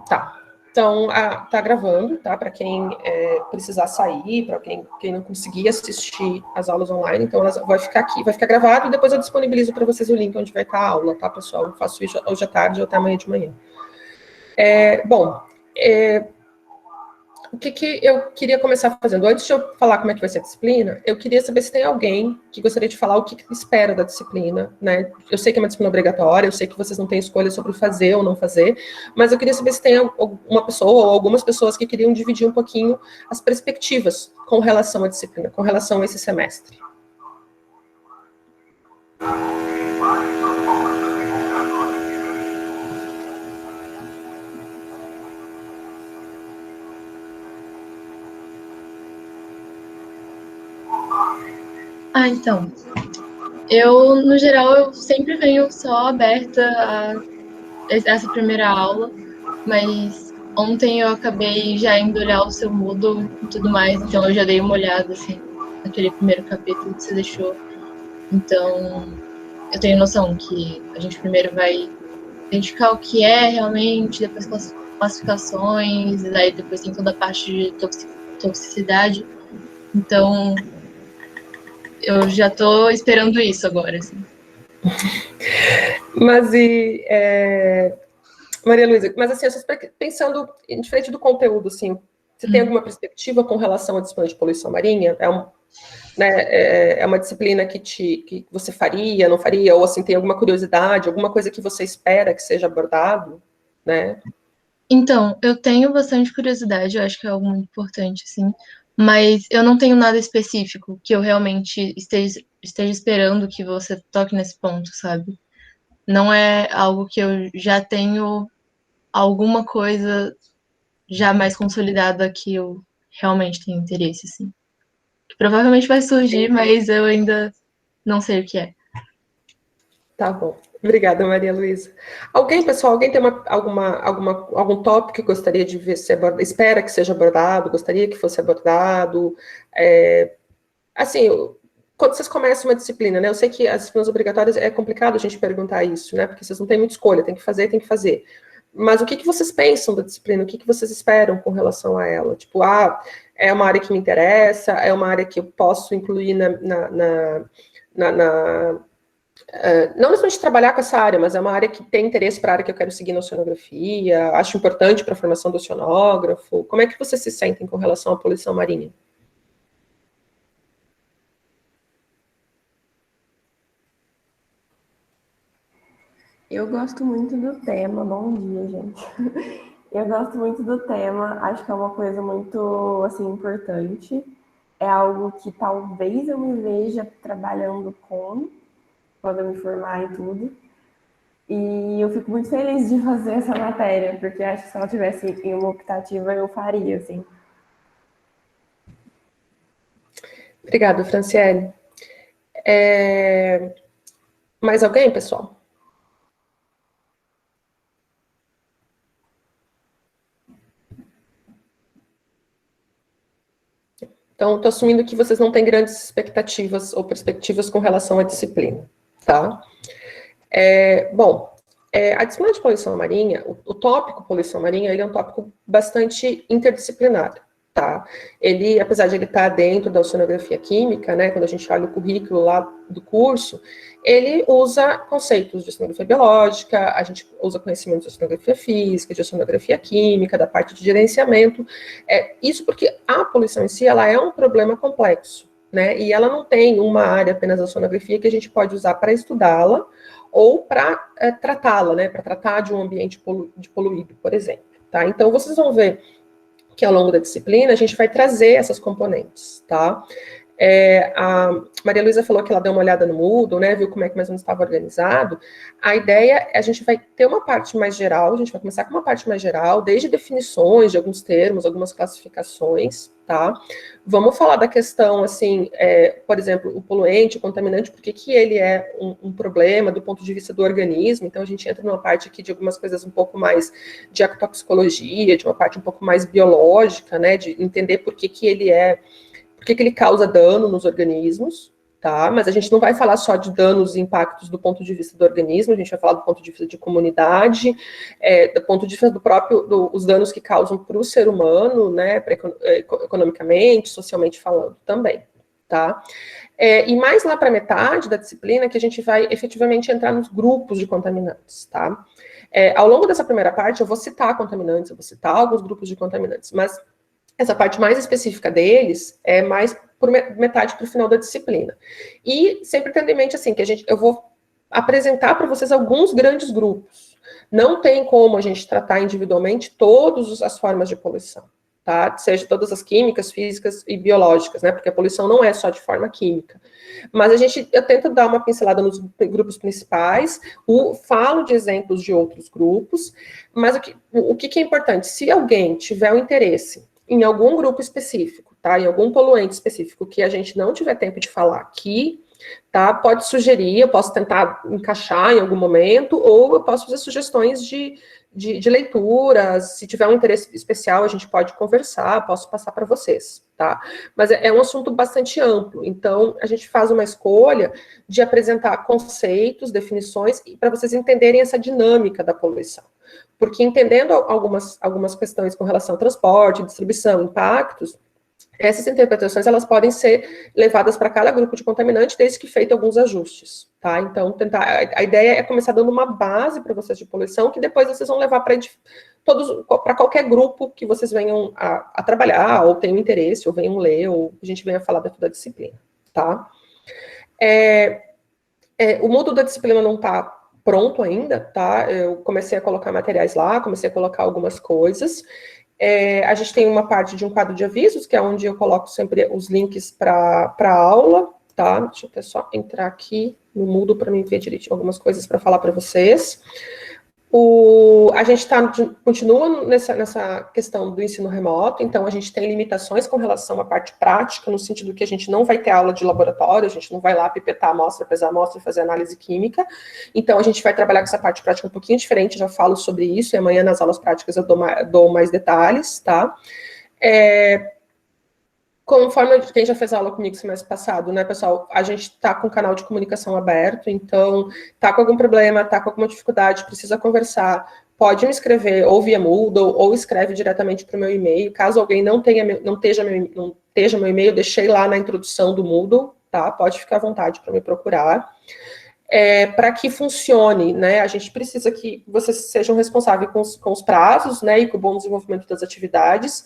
Tá. Então, tá gravando, tá? Para quem precisar sair, para quem não conseguir assistir as aulas online, então elas vai ficar aqui, vai ficar gravado e depois eu disponibilizo para vocês o link onde vai estar a aula, tá, pessoal? Eu faço isso hoje à tarde ou até amanhã de manhã. O que eu queria começar fazendo? Antes de eu falar como é que vai ser a disciplina, eu queria saber se tem alguém que gostaria de falar o que espera da disciplina, né? Eu sei que é uma disciplina obrigatória, eu sei que vocês não têm escolha sobre fazer ou não fazer, mas eu queria saber se tem uma pessoa ou algumas pessoas que queriam dividir um pouquinho as perspectivas com relação à disciplina, com relação a esse semestre. Então, eu, no geral, eu sempre venho só aberta a essa primeira aula, mas ontem eu acabei já indo olhar o seu Moodle e tudo mais, então eu já dei uma olhada, assim, naquele primeiro capítulo que você deixou. Então, eu tenho noção que a gente primeiro vai identificar o que é realmente, depois classificações, e daí depois tem toda a parte de toxicidade. Então, eu já tô esperando isso agora, assim. Mas Maria Luísa, mas assim, pensando em diferente do conteúdo, assim, você tem alguma perspectiva com relação à disciplina de poluição marinha? É uma disciplina que você faria, não faria? Ou assim, tem alguma curiosidade, alguma coisa que você espera que seja abordado, né? Então, eu tenho bastante curiosidade, eu acho que é algo muito importante, assim, mas eu não tenho nada específico que eu realmente esteja esperando que você toque nesse ponto, sabe? Não é algo que eu já tenho alguma coisa já mais consolidada que eu realmente tenho interesse, assim. Que provavelmente vai surgir, mas eu ainda não sei o que é. Tá bom. Obrigada, Maria Luísa. Pessoal, alguém tem algum tópico que gostaria de ver ser abordado, espera que seja abordado, gostaria que fosse abordado? Assim, quando vocês começam uma disciplina, né? Eu sei que as disciplinas obrigatórias é complicado a gente perguntar isso, né? Porque vocês não têm muita escolha, tem que fazer, tem que fazer. Mas o que vocês pensam da disciplina? O que vocês esperam com relação a ela? Tipo, é uma área que me interessa, é uma área que eu posso incluir não necessariamente trabalhar com essa área, mas é uma área que tem interesse para a área que eu quero seguir na oceanografia, acho importante para a formação do oceanógrafo. Como é que vocês se sentem com relação à poluição marinha? Eu gosto muito do tema. Bom dia, gente. Eu gosto muito do tema, acho que é uma coisa muito, assim, importante. É algo que talvez eu me veja trabalhando com, quando eu me formar e tudo. E eu fico muito feliz de fazer essa matéria, porque acho que se ela tivesse em uma optativa, eu faria, assim. Obrigada, Franciele. Mais alguém, pessoal? Então, estou assumindo que vocês não têm grandes expectativas ou perspectivas com relação à disciplina, tá? A disciplina de poluição marinha, o tópico poluição marinha, ele é um tópico bastante interdisciplinar, tá? Ele, apesar de ele estar dentro da oceanografia química, né, quando a gente olha o currículo lá do curso, ele usa conceitos de oceanografia biológica, a gente usa conhecimentos de oceanografia física, de oceanografia química, da parte de gerenciamento. Isso porque a poluição em si, ela é um problema complexo, né? E ela não tem uma área apenas da oceanografia que a gente pode usar para estudá-la ou para tratá-la, né? Para tratar de um ambiente poluído, por exemplo. Tá? Então, vocês vão ver que ao longo da disciplina a gente vai trazer essas componentes, tá? A Maria Luísa falou que ela deu uma olhada no Moodle, né, viu como é que mais ou menos estava organizado. A ideia é a gente vai ter uma parte mais geral, a gente vai começar com uma parte mais geral, desde definições de alguns termos, algumas classificações, tá? Vamos falar da questão, assim, por exemplo, o poluente, o contaminante, por que ele é um problema do ponto de vista do organismo. Então, a gente entra numa parte aqui de algumas coisas um pouco mais de ecotoxicologia, de uma parte um pouco mais biológica, né, de entender por que ele causa dano nos organismos, tá? Mas a gente não vai falar só de danos e impactos do ponto de vista do organismo, a gente vai falar do ponto de vista de comunidade, do ponto de vista do próprio, os danos que causam para o ser humano, né, economicamente, socialmente falando também, tá? E mais lá para metade da disciplina que a gente vai efetivamente entrar nos grupos de contaminantes, tá? Ao longo dessa primeira parte eu vou citar contaminantes, eu vou citar alguns grupos de contaminantes, mas essa parte mais específica deles é mais por metade para o final da disciplina. E sempre tendo em mente assim, que eu vou apresentar para vocês alguns grandes grupos. Não tem como a gente tratar individualmente todas as formas de poluição, tá? Seja todas as químicas, físicas e biológicas, né? Porque a poluição não é só de forma química. Mas eu tento dar uma pincelada nos grupos principais, falo de exemplos de outros grupos, mas o que é importante? Se alguém tiver o interesse em algum grupo específico, tá? Em algum poluente específico que a gente não tiver tempo de falar aqui, tá? Pode sugerir, eu posso tentar encaixar em algum momento, ou eu posso fazer sugestões de leituras. Se tiver um interesse especial, a gente pode conversar, posso passar para vocês, tá? Mas é um assunto bastante amplo, então a gente faz uma escolha de apresentar conceitos, definições, para vocês entenderem essa dinâmica da poluição. Porque entendendo algumas questões com relação ao transporte, distribuição, impactos, essas interpretações elas podem ser levadas para cada grupo de contaminante, desde que feito alguns ajustes, tá? Então, a ideia é começar dando uma base para vocês de poluição, que depois vocês vão levar para qualquer grupo que vocês venham a trabalhar, ou tenham interesse, ou venham ler, ou a gente venha falar dentro da disciplina, tá? O módulo da disciplina não está pronto ainda, tá? Eu comecei a colocar materiais lá, comecei a colocar algumas coisas. A gente tem uma parte de um quadro de avisos, que é onde eu coloco sempre os links para a aula, tá? Deixa eu até só entrar aqui no Moodle para me ver direitinho algumas coisas para falar para vocês. A gente continua nessa questão do ensino remoto, então a gente tem limitações com relação à parte prática, no sentido que a gente não vai ter aula de laboratório, a gente não vai lá pipetar a amostra, pesar a amostra e fazer análise química, então a gente vai trabalhar com essa parte prática um pouquinho diferente, já falo sobre isso, e amanhã nas aulas práticas eu dou mais detalhes, tá? Conforme quem já fez aula comigo semestre passado, né, pessoal, a gente está com o canal de comunicação aberto, então, tá com algum problema, tá com alguma dificuldade, precisa conversar, pode me escrever ou via Moodle, ou escreve diretamente para o meu e-mail. Caso alguém não esteja meu e-mail, eu deixei lá na introdução do Moodle, tá? Pode ficar à vontade para me procurar. Para que funcione, né, a gente precisa que vocês sejam responsáveis com os prazos, né, e com o bom desenvolvimento das atividades.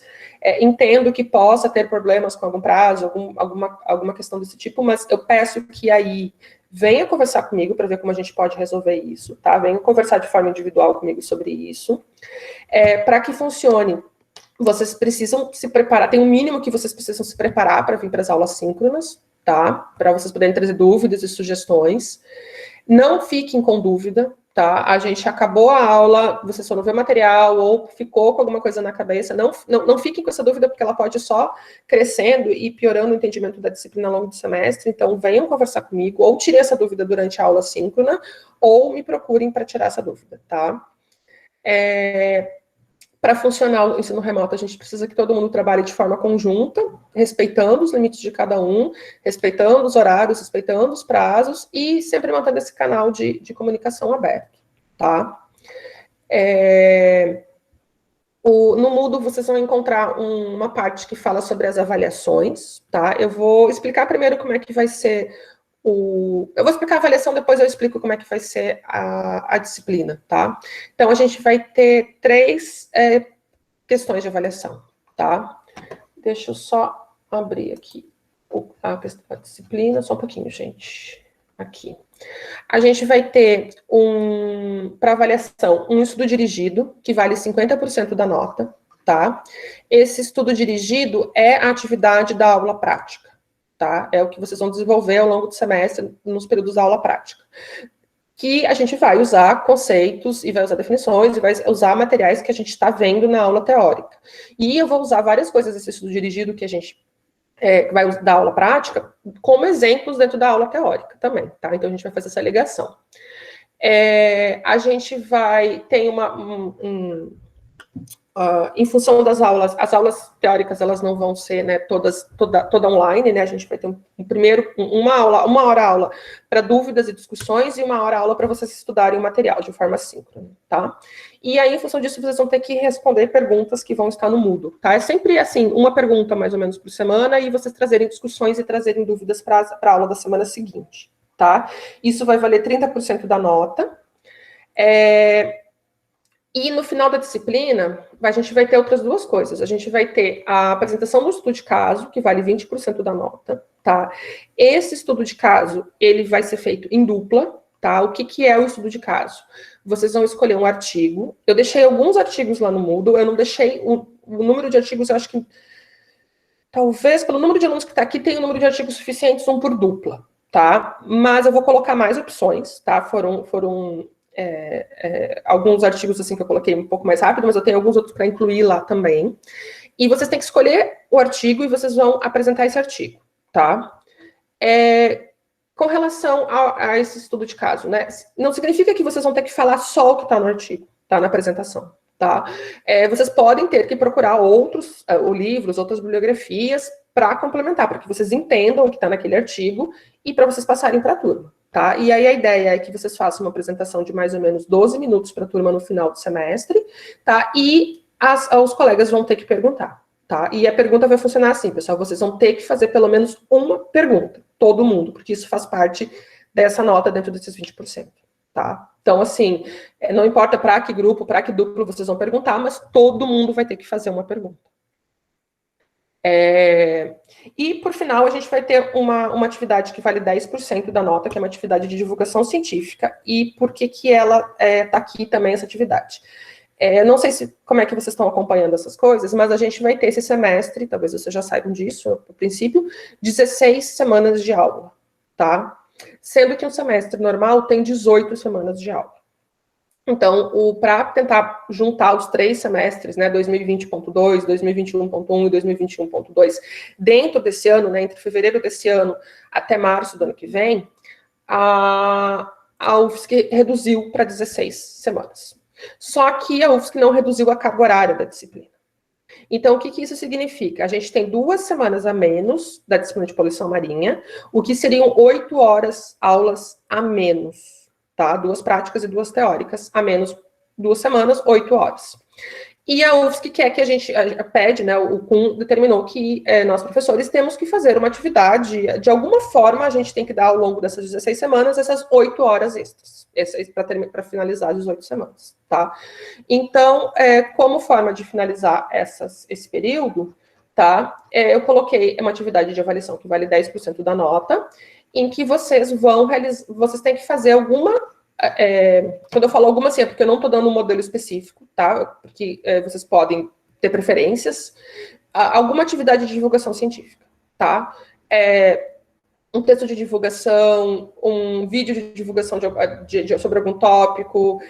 Entendo que possa ter problemas com algum prazo, alguma questão desse tipo, mas eu peço que aí venha conversar comigo para ver como a gente pode resolver isso, tá? Venha conversar de forma individual comigo sobre isso. Para que funcione, vocês precisam se preparar, tem um mínimo que vocês precisam se preparar para vir para as aulas síncronas, tá? Para vocês poderem trazer dúvidas e sugestões. Não fiquem com dúvida, tá? A gente acabou a aula, você só não vê material ou ficou com alguma coisa na cabeça. Não fiquem com essa dúvida, porque ela pode só crescendo e piorando o entendimento da disciplina ao longo do semestre. Então, venham conversar comigo, ou tirem essa dúvida durante a aula síncrona, ou me procurem para tirar essa dúvida, tá? Para funcionar o ensino remoto, a gente precisa que todo mundo trabalhe de forma conjunta, respeitando os limites de cada um, respeitando os horários, respeitando os prazos e sempre mantendo esse canal de comunicação aberto, tá? No Moodle, vocês vão encontrar uma parte que fala sobre as avaliações, tá? Eu vou explicar primeiro como é que vai ser eu vou explicar a avaliação, depois eu explico como é que vai ser a disciplina, tá? Então, a gente vai ter 3 questões de avaliação, tá? Deixa eu só abrir aqui a disciplina, só um pouquinho, gente. Aqui. A gente vai ter, para avaliação, um estudo dirigido, que vale 50% da nota, tá? Esse estudo dirigido é a atividade da aula prática. Tá? É o que vocês vão desenvolver ao longo do semestre, nos períodos da aula prática. Que a gente vai usar conceitos, e vai usar definições, e vai usar materiais que a gente está vendo na aula teórica. E eu vou usar várias coisas desse estudo dirigido que a gente vai dar aula prática, como exemplos dentro da aula teórica também, tá? Então, a gente vai fazer essa ligação. A gente vai ter em função das aulas, as aulas teóricas, elas não vão ser, né, toda online, né, a gente vai ter uma hora aula para dúvidas e discussões e uma hora aula para vocês estudarem o material de forma síncrona, tá? E aí, em função disso, vocês vão ter que responder perguntas que vão estar no Moodle, tá? É sempre, assim, uma pergunta, mais ou menos, por semana, e vocês trazerem discussões e trazerem dúvidas para a aula da semana seguinte, tá? Isso vai valer 30% da nota. E no final da disciplina, a gente vai ter outras duas coisas. A gente vai ter a apresentação do estudo de caso, que vale 20% da nota, tá? Esse estudo de caso, ele vai ser feito em dupla, tá? O que é o estudo de caso? Vocês vão escolher um artigo. Eu deixei alguns artigos lá no Moodle, eu não deixei o número de artigos, eu acho que talvez, pelo número de alunos que está aqui, tem um número de artigos suficientes, um por dupla, tá? Mas eu vou colocar mais opções, tá? Foram alguns artigos assim que eu coloquei um pouco mais rápido, mas eu tenho alguns outros para incluir lá também. E vocês têm que escolher o artigo e vocês vão apresentar esse artigo, tá? Com relação a esse estudo de caso, né? Não significa que vocês vão ter que falar só o que está no artigo, tá? Na apresentação, tá? Vocês podem ter que procurar outros livros, outras bibliografias para complementar, para que vocês entendam o que está naquele artigo e para vocês passarem para a turma. Tá? E aí a ideia é que vocês façam uma apresentação de mais ou menos 12 minutos para a turma no final do semestre, tá? E os colegas vão ter que perguntar, tá? E a pergunta vai funcionar assim, pessoal, vocês vão ter que fazer pelo menos uma pergunta, todo mundo, porque isso faz parte dessa nota dentro desses 20%, tá? Então, assim, não importa para que grupo, para que duplo vocês vão perguntar, mas todo mundo vai ter que fazer uma pergunta. E, por final, a gente vai ter uma atividade que vale 10% da nota, que é uma atividade de divulgação científica. E por que ela está aqui também, essa atividade? Não sei como é que vocês estão acompanhando essas coisas, mas a gente vai ter esse semestre, talvez vocês já saibam disso, no princípio, 16 semanas de aula, tá? Sendo que um semestre normal tem 18 semanas de aula. Então, para tentar juntar os 3 semestres, né, 2020.2, 2021.1 e 2021.2, dentro desse ano, né, entre fevereiro desse ano até março do ano que vem, a UFSC reduziu para 16 semanas. Só que a UFSC não reduziu a carga horária da disciplina. Então, o que isso significa? A gente tem 2 semanas a menos da disciplina de poluição marinha, o que seriam 8 horas aulas a menos. Tá? 2 práticas e 2 teóricas, a menos 2 semanas, 8 horas. E a UFSC quer que a gente pede, né, o CUN determinou que nós, professores, temos que fazer uma atividade, de alguma forma a gente tem que dar ao longo dessas 16 semanas, essas 8 horas extras, para finalizar as 8 semanas, tá? Então, como forma de finalizar esse período, tá, eu coloquei uma atividade de avaliação que vale 10% da nota, em que vocês vocês têm que fazer alguma, quando eu falo alguma, assim, é porque eu não estou dando um modelo específico, tá? Porque vocês podem ter preferências, alguma atividade de divulgação científica, tá? Um texto de divulgação, um vídeo de divulgação sobre algum tópico,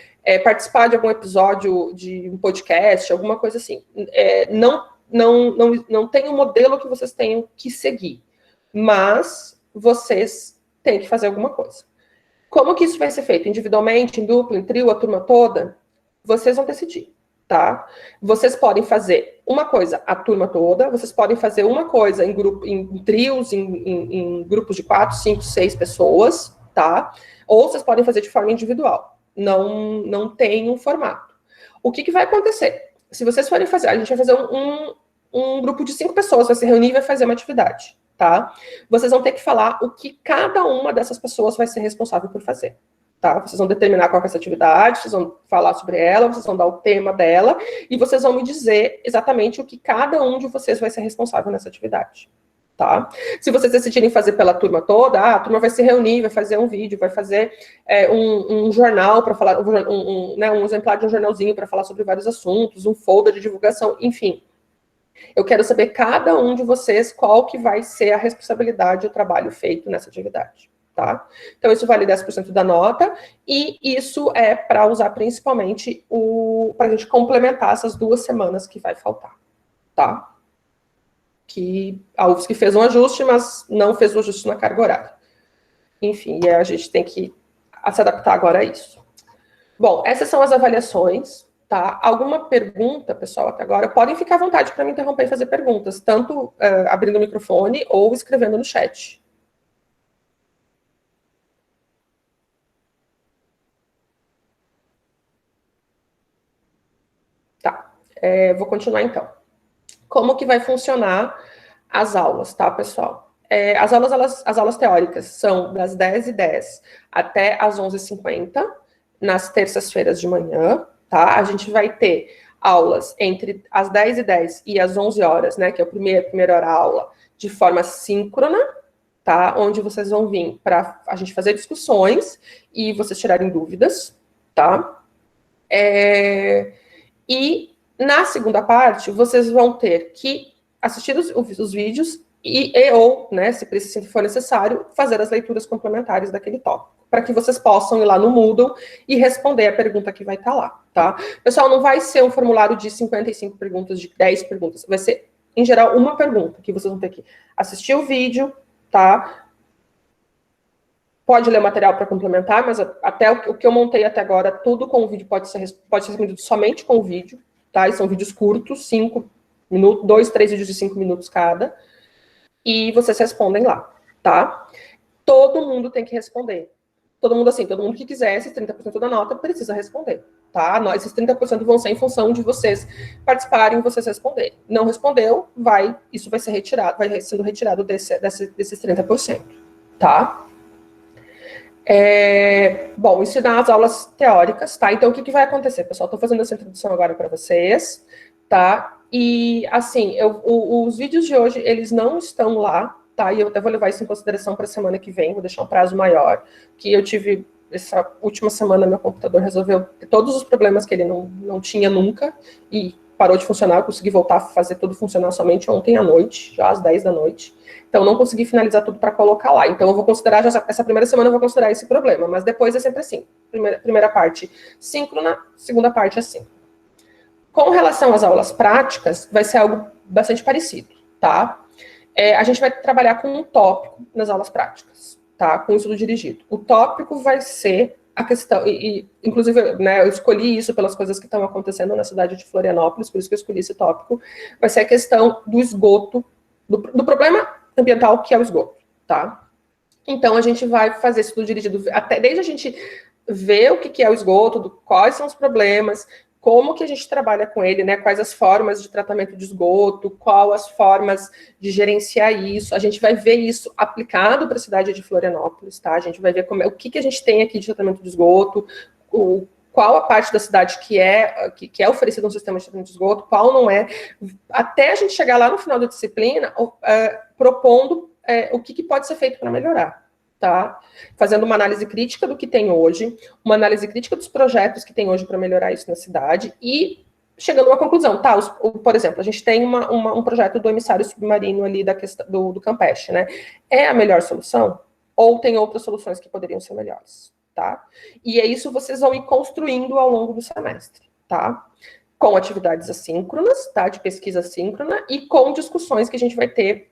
participar de algum episódio de um podcast, alguma coisa assim. Não tem um modelo que vocês tenham que seguir, mas vocês têm que fazer alguma coisa. Como que isso vai ser feito? Individualmente, em dupla, em trio, a turma toda? Vocês vão decidir, tá? Vocês podem fazer uma coisa a turma toda, vocês podem fazer uma coisa em trios, em grupos de 4, 5, 6 pessoas, tá? Ou vocês podem fazer de forma individual. Não tem um formato. O que vai acontecer? Se vocês forem fazer, a gente vai fazer um grupo de 5 pessoas, vai se reunir e vai fazer uma atividade. Tá? Vocês vão ter que falar o que cada uma dessas pessoas vai ser responsável por fazer, tá? Vocês vão determinar qual é essa atividade, vocês vão falar sobre ela, vocês vão dar o tema dela, e vocês vão me dizer exatamente o que cada um de vocês vai ser responsável nessa atividade, tá? Se vocês decidirem fazer pela turma toda, a turma vai se reunir, vai fazer um vídeo, vai fazer um jornal para falar, um exemplar de um jornalzinho para falar sobre vários assuntos, um folder de divulgação, enfim. Eu quero saber cada um de vocês qual que vai ser a responsabilidade e o trabalho feito nessa atividade, tá? Então, isso vale 10% da nota, e isso é para usar principalmente para a gente complementar essas 2 semanas que vai faltar, tá? Que a UFSC fez um ajuste, mas não fez o ajuste na carga horária. Enfim, a gente tem que se adaptar agora a isso. Bom, essas são as avaliações, tá? Alguma pergunta, pessoal, até agora? Podem ficar à vontade para me interromper e fazer perguntas, tanto abrindo o microfone ou escrevendo no chat. Tá, vou continuar então. Como que vai funcionar as aulas, tá, pessoal? As aulas teóricas são das 10h10 até as 11h50, nas terças-feiras de manhã, tá? A gente vai ter aulas entre as 10h10 e as 11 horas, né, que é a primeira hora aula, de forma síncrona, tá? Onde vocês vão vir para a gente fazer discussões e vocês tirarem dúvidas, tá? E na segunda parte, vocês vão ter que assistir os vídeos ou, né, se for necessário, fazer as leituras complementares daquele tópico, para que vocês possam ir lá no Moodle e responder a pergunta que vai estar lá, tá? Pessoal, não vai ser um formulário de 55 perguntas, de 10 perguntas, vai ser, em geral, uma pergunta, que vocês vão ter que assistir o vídeo, tá? Pode ler o material para complementar, mas até o que eu montei até agora, tudo com o vídeo pode ser respondido somente com o vídeo, tá? E são vídeos curtos, 5 minutos, 2, 3 vídeos de 5 minutos cada. E vocês respondem lá, tá? Todo mundo tem que responder. Todo mundo que quiser, esses 30% da nota precisa responder, tá? Esses 30% vão ser em função de vocês participarem e vocês responderem. Não respondeu, isso vai ser retirado, vai sendo retirado desses 30%, tá? Bom, ensinar as aulas teóricas, tá? Então, o que vai acontecer, pessoal? Estou fazendo essa introdução agora para vocês, tá? E, assim, os vídeos de hoje, eles não estão lá, tá? E eu até vou levar isso em consideração para a semana que vem, vou deixar um prazo maior, que eu tive, essa última semana, meu computador resolveu todos os problemas que ele não tinha nunca, e parou de funcionar, eu consegui voltar a fazer tudo funcionar somente ontem à noite, já às 10 da noite. Então, não consegui finalizar tudo para colocar lá. Então, eu vou considerar, essa primeira semana eu vou considerar esse problema, mas depois é sempre assim. Primeira parte síncrona, segunda parte assim. Com relação às aulas práticas, vai ser algo bastante parecido, tá? A gente vai trabalhar com um tópico nas aulas práticas, tá? Com estudo dirigido. O tópico vai ser a questão, inclusive, né, eu escolhi isso pelas coisas que estão acontecendo na cidade de Florianópolis, por isso que eu escolhi esse tópico, vai ser a questão do esgoto, do problema ambiental que é o esgoto, tá? Então, a gente vai fazer estudo dirigido, desde a gente ver o que é o esgoto, quais são os problemas, como que a gente trabalha com ele, né? Quais as formas de tratamento de esgoto, quais as formas de gerenciar isso. A gente vai ver isso aplicado para a cidade de Florianópolis, tá? A gente vai ver o que a gente tem aqui de tratamento de esgoto, qual a parte da cidade que é oferecido um sistema de tratamento de esgoto, qual não é, até a gente chegar lá no final da disciplina, propondo o que pode ser feito para melhorar. Tá? Fazendo uma análise crítica do que tem hoje, uma análise crítica dos projetos que tem hoje para melhorar isso na cidade e chegando a uma conclusão, tá? Por exemplo, a gente tem um projeto do emissário submarino ali do Campeche, né? É a melhor solução? Ou tem outras soluções que poderiam ser melhores, tá? E é isso vocês vão ir construindo ao longo do semestre, tá? Com atividades assíncronas, tá? De pesquisa assíncrona e com discussões que a gente vai ter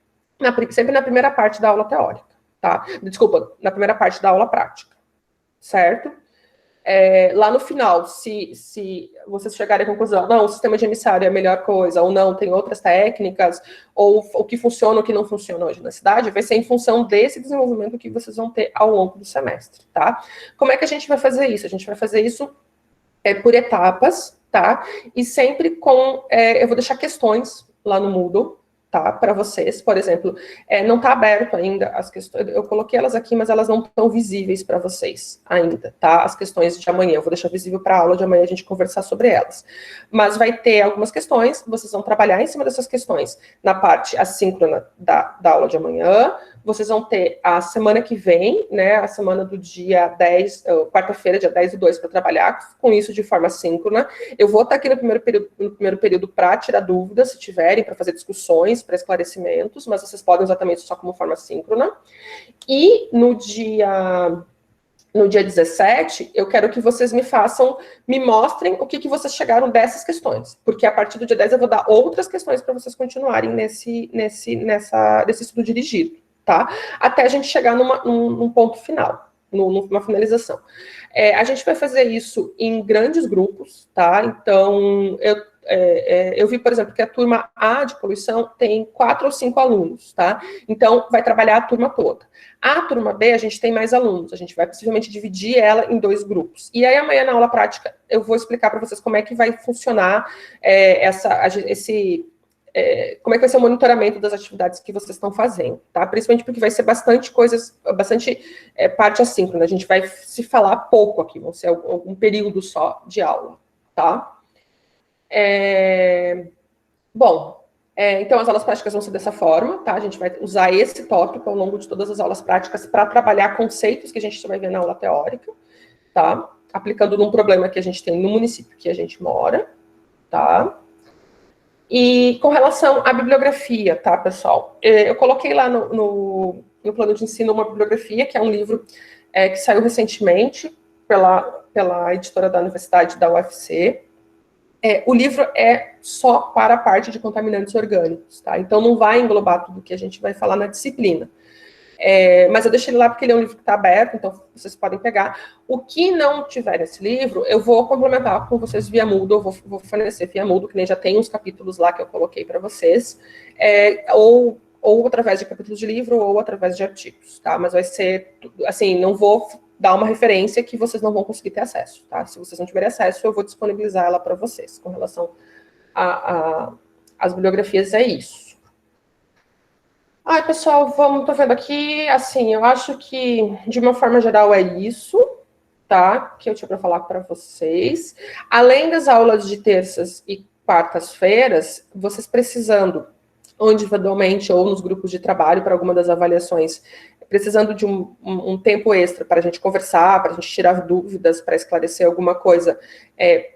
sempre na primeira parte da aula teórica. Tá? Desculpa, na primeira parte da aula prática, certo? Lá no final, se vocês chegarem à conclusão, não, o sistema de emissário é a melhor coisa, ou não, tem outras técnicas, ou o que funciona, o que não funciona hoje na cidade, vai ser em função desse desenvolvimento que vocês vão ter ao longo do semestre, tá? Como é que a gente vai fazer isso? A gente vai fazer isso por etapas, tá? E sempre eu vou deixar questões lá no Moodle, tá, para vocês, por exemplo, não está aberto ainda as questões, eu coloquei elas aqui, mas elas não estão visíveis para vocês ainda, tá, as questões de amanhã, eu vou deixar visível para a aula de amanhã a gente conversar sobre elas, mas vai ter algumas questões, vocês vão trabalhar em cima dessas questões na parte assíncrona da aula de amanhã, vocês vão ter a semana que vem, né, a semana do dia 10, quarta-feira, dia 10/2, para trabalhar com isso de forma síncrona. Eu vou estar aqui no primeiro período para tirar dúvidas, se tiverem, para fazer discussões, para esclarecimentos, mas vocês podem usar também isso só como forma síncrona. E no dia 17, eu quero que vocês me mostrem o que vocês chegaram dessas questões, porque a partir do dia 10 eu vou dar outras questões para vocês continuarem nesse estudo dirigido, tá? Até a gente chegar num ponto final, numa finalização. A gente vai fazer isso em grandes grupos, tá? Então, eu vi, por exemplo, que a turma A de poluição tem 4 ou 5 alunos, tá? Então, vai trabalhar a turma toda. A turma B, a gente tem mais alunos, a gente vai possivelmente dividir ela em 2 grupos. E aí, amanhã, na aula prática, eu vou explicar para vocês como é que vai funcionar como é que vai ser o monitoramento das atividades que vocês estão fazendo, tá? Principalmente porque vai ser bastante parte assíncrona, a gente vai se falar pouco aqui, vão ser algum período só de aula, tá? Bom, então as aulas práticas vão ser dessa forma, tá? A gente vai usar esse tópico ao longo de todas as aulas práticas para trabalhar conceitos que a gente vai ver na aula teórica, tá? Aplicando num problema que a gente tem no município que a gente mora, tá? E com relação à bibliografia, tá, pessoal? Eu coloquei lá no plano de ensino uma bibliografia, que é um livro que saiu recentemente pela editora da Universidade da UFC. O livro é só para a parte de contaminantes orgânicos, tá? Então não vai englobar tudo que a gente vai falar na disciplina. Mas eu deixei ele lá porque ele é um livro que está aberto, então vocês podem pegar. O que não tiver nesse livro, eu vou complementar com vocês via Moodle, eu vou fornecer via Moodle, que nem já tem uns capítulos lá que eu coloquei para vocês, ou através de capítulos de livro, ou através de artigos, tá? Mas vai ser, assim, não vou dar uma referência que vocês não vão conseguir ter acesso, tá? Se vocês não tiverem acesso, eu vou disponibilizar ela para vocês. Com relação às bibliografias, é isso. Ai, pessoal, tô vendo aqui, assim, eu acho que, de uma forma geral, é isso, tá? Que eu tinha para falar para vocês. Além das aulas de terças e quartas-feiras, vocês precisando, ou individualmente, ou nos grupos de trabalho, para alguma das avaliações, precisando de um tempo extra para a gente conversar, para a gente tirar dúvidas, para esclarecer alguma coisa,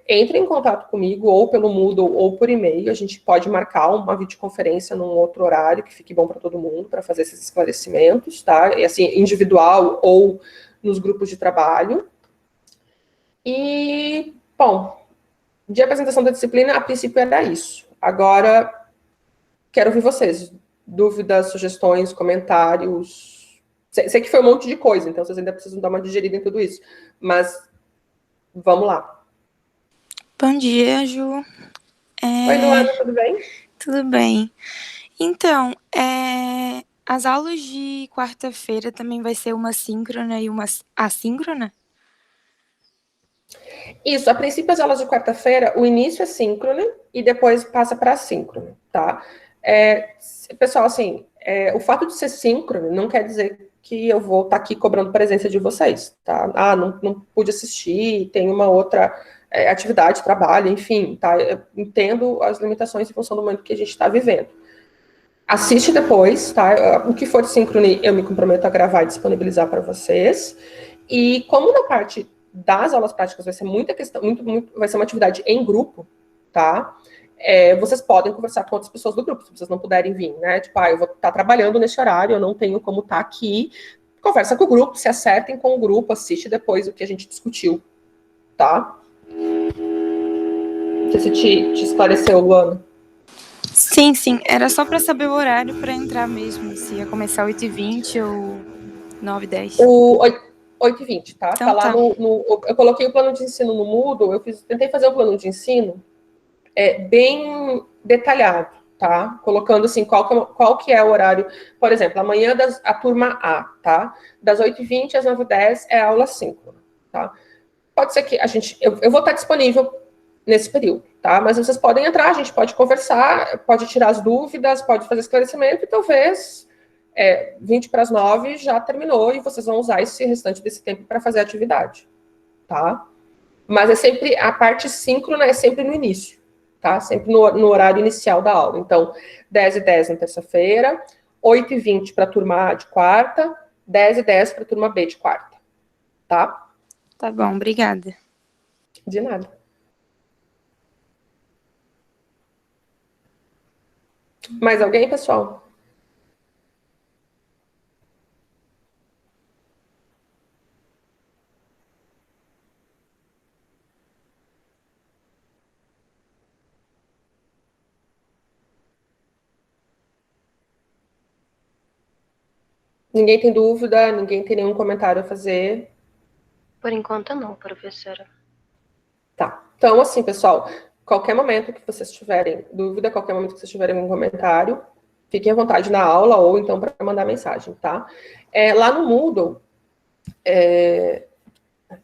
entre em contato comigo, ou pelo Moodle, ou por e-mail. A gente pode marcar uma videoconferência num outro horário, que fique bom para todo mundo, para fazer esses esclarecimentos, tá? E assim, individual ou nos grupos de trabalho. E, bom, de apresentação da disciplina, a princípio era isso. Agora, quero ouvir vocês. Dúvidas, sugestões, comentários. Sei que foi um monte de coisa, então vocês ainda precisam dar uma digerida em tudo isso. Mas, vamos lá. Bom dia, Ju. Oi, Luana, tudo bem? Tudo bem. Então, as aulas de quarta-feira também vai ser uma síncrona e uma assíncrona? Isso, a princípio as aulas de quarta-feira, o início é síncrono e depois passa para assíncrono, tá? Pessoal, assim, o fato de ser síncrono não quer dizer que eu vou estar aqui cobrando presença de vocês, tá? Ah, não pude assistir, tem uma outra atividade, trabalho, enfim, tá? Eu entendo as limitações em função do momento que a gente está vivendo. Assiste depois, tá? O que for síncrono, eu me comprometo a gravar e disponibilizar para vocês. E como na parte das aulas práticas vai ser muita questão, vai ser uma atividade em grupo, tá? Vocês podem conversar com outras pessoas do grupo, se vocês não puderem vir, né? Tipo, eu vou estar trabalhando nesse horário, eu não tenho como estar aqui. Conversa com o grupo, se acertem com o grupo, assiste depois o que a gente discutiu, tá? Não sei se te esclareceu, Luana. Sim. Era só para saber o horário para entrar mesmo, se ia começar 8h20 ou 9h10. O 8h20, tá? Então, tá lá eu coloquei o plano de ensino no Moodle, tentei fazer o plano de ensino bem detalhado, tá? Colocando assim, qual que é o horário. Por exemplo, amanhã a turma A, tá? Das 8h20 às 9h10 é a aula síncrona, tá? Pode ser que eu vou estar disponível nesse período, tá? Mas vocês podem entrar, a gente pode conversar, pode tirar as dúvidas, pode fazer esclarecimento e talvez 20 para as 9 já terminou e vocês vão usar esse restante desse tempo para fazer a atividade, tá? Mas a parte síncrona é sempre no início, tá? Sempre no horário inicial da aula. Então, 10h10 na terça-feira, 8h20 para a turma A de quarta, 10h10 para a turma B de quarta, tá? Tá bom, obrigada. De nada. Mais alguém, pessoal? Ninguém tem dúvida? Ninguém tem nenhum comentário a fazer? Por enquanto não, professora. Tá. Então, assim, pessoal, qualquer momento que vocês tiverem dúvida, qualquer momento que vocês tiverem algum comentário, fiquem à vontade na aula ou então para mandar mensagem, tá? Lá no Moodle,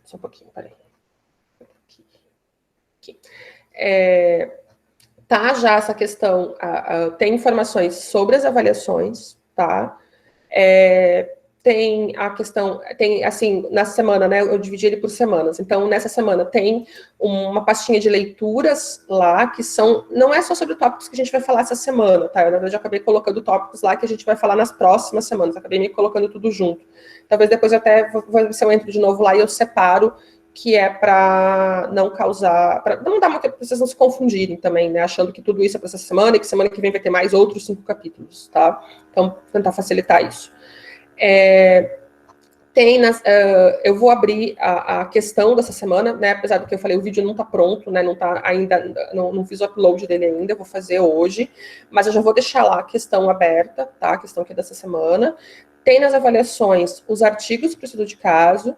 só um pouquinho, peraí. Aqui. Tá já essa questão, tem informações sobre as avaliações, tá? Tem a questão, tem assim, na semana, né, eu dividi ele por semanas, então nessa semana tem uma pastinha de leituras lá, que não é só sobre tópicos que a gente vai falar essa semana, tá? Eu, na verdade, acabei colocando tópicos lá que a gente vai falar nas próximas semanas, acabei me colocando tudo junto. Talvez depois eu até, se eu entro de novo lá e eu separo, que é para não causar, para não dar muito, para vocês não se confundirem também, né, achando que tudo isso é para essa semana e que semana que vem vai ter mais outros 5 capítulos, tá? Então, tentar facilitar isso. Eu vou abrir a questão dessa semana, né, apesar do que eu falei, o vídeo não está pronto, né, não tá ainda, não fiz o upload dele ainda, eu vou fazer hoje, mas eu já vou deixar lá a questão aberta, tá, a questão que é dessa semana. Tem nas avaliações os artigos para estudo de caso,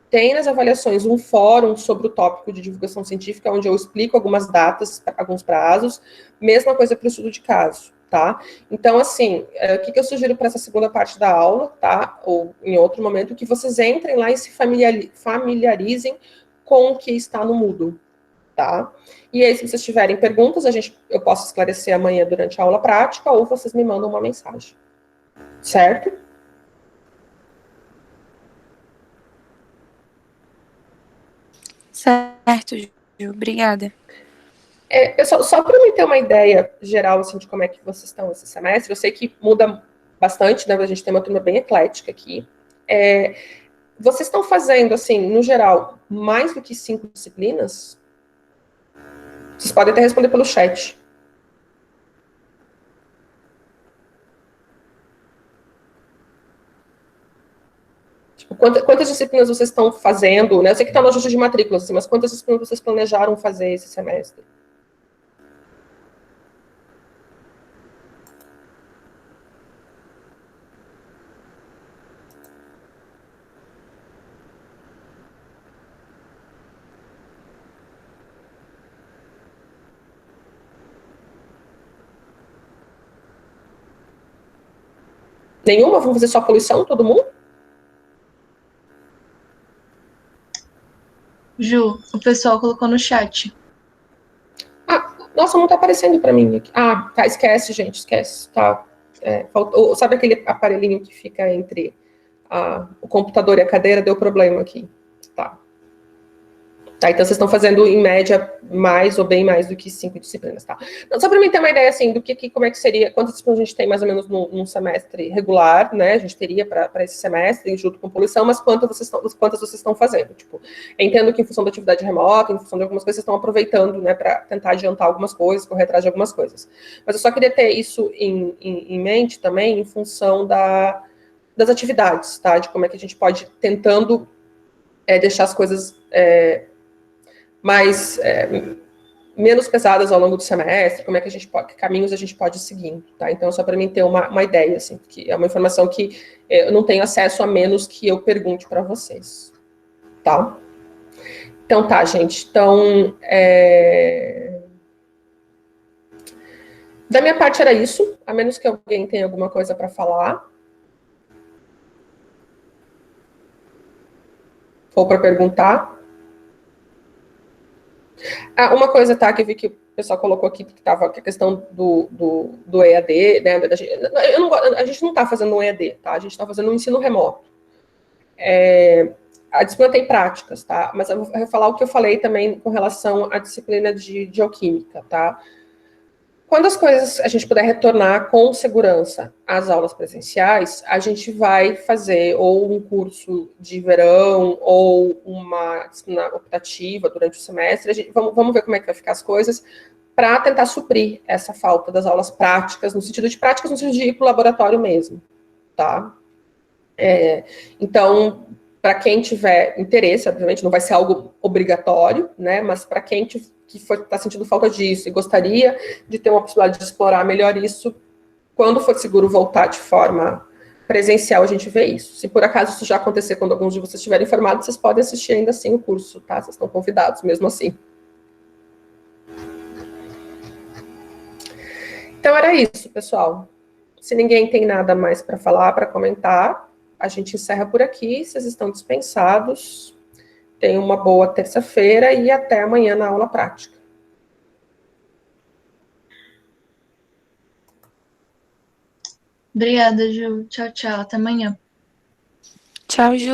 tem nas avaliações um fórum sobre o tópico de divulgação científica, onde eu explico algumas datas, alguns prazos, mesma coisa para o estudo de caso, tá? Então, assim, o que eu sugiro para essa segunda parte da aula, tá? Ou em outro momento, que vocês entrem lá e se familiarizem com o que está no Moodle, tá? E aí, se vocês tiverem perguntas, eu posso esclarecer amanhã durante a aula prática, ou vocês me mandam uma mensagem, certo? Certo, Ju. Obrigada. Só para mim ter uma ideia geral assim, de como é que vocês estão esse semestre, eu sei que muda bastante, né? A gente tem uma turma bem eclética aqui. Vocês estão fazendo, assim, no geral, mais do que 5 disciplinas? Vocês podem até responder pelo chat. Tipo, quantas disciplinas vocês estão fazendo, né? Eu sei que está no ajuste de matrículas, assim, mas quantas disciplinas vocês planejaram fazer esse semestre? Nenhuma? Vamos fazer só poluição, todo mundo? Ju, o pessoal colocou no chat. Nossa, não tá aparecendo para mim aqui. Tá, esquece, gente, esquece. Tá. Sabe aquele aparelhinho que fica entre o computador e a cadeira? Deu problema aqui. Tá. Tá, então vocês estão fazendo, em média, mais ou bem mais do que 5 disciplinas, tá? Então, só para mim ter uma ideia, assim, como é que seria, quantas disciplinas a gente tem, mais ou menos, num semestre regular, né? A gente teria para esse semestre, junto com poluição, mas quantas vocês estão fazendo? Tipo, entendo que em função da atividade remota, em função de algumas coisas, vocês estão aproveitando, né, para tentar adiantar algumas coisas, correr atrás de algumas coisas. Mas eu só queria ter isso em mente também, em função das atividades, tá? De como é que a gente pode, tentando deixar as coisas menos pesadas ao longo do semestre, como é que que caminhos a gente pode ir seguindo, tá? Então, só para mim ter uma ideia, assim, que é uma informação que eu não tenho acesso a menos que eu pergunte para vocês, tá? Então, tá, gente. Então, da minha parte era isso, a menos que alguém tenha alguma coisa para falar. Ou para perguntar. Uma coisa, tá, que eu vi que o pessoal colocou aqui, que estava a questão do EAD, né, a gente não está fazendo um EAD, tá, a gente está fazendo um ensino remoto. A disciplina tem práticas, tá, mas eu vou falar o que eu falei também com relação à disciplina de bioquímica, tá. Quando as coisas, a gente puder retornar com segurança às aulas presenciais, a gente vai fazer ou um curso de verão ou uma disciplina optativa durante o semestre. Vamos ver como é que vai ficar as coisas para tentar suprir essa falta das aulas práticas, no sentido de ir para o laboratório mesmo, tá? Então, para quem tiver interesse, obviamente não vai ser algo obrigatório, né? Mas para quem que está sentindo falta disso e gostaria de ter uma possibilidade de explorar melhor isso, quando for seguro voltar de forma presencial a gente vê isso. Se por acaso isso já acontecer quando alguns de vocês estiverem formados, vocês podem assistir ainda assim o curso, tá? Vocês estão convidados mesmo assim. Então era isso, pessoal. Se ninguém tem nada mais para falar, para comentar, a gente encerra por aqui. Vocês estão dispensados. Tenham uma boa terça-feira e até amanhã na aula prática. Obrigada, Ju. Tchau, tchau. Até amanhã. Tchau, Ju.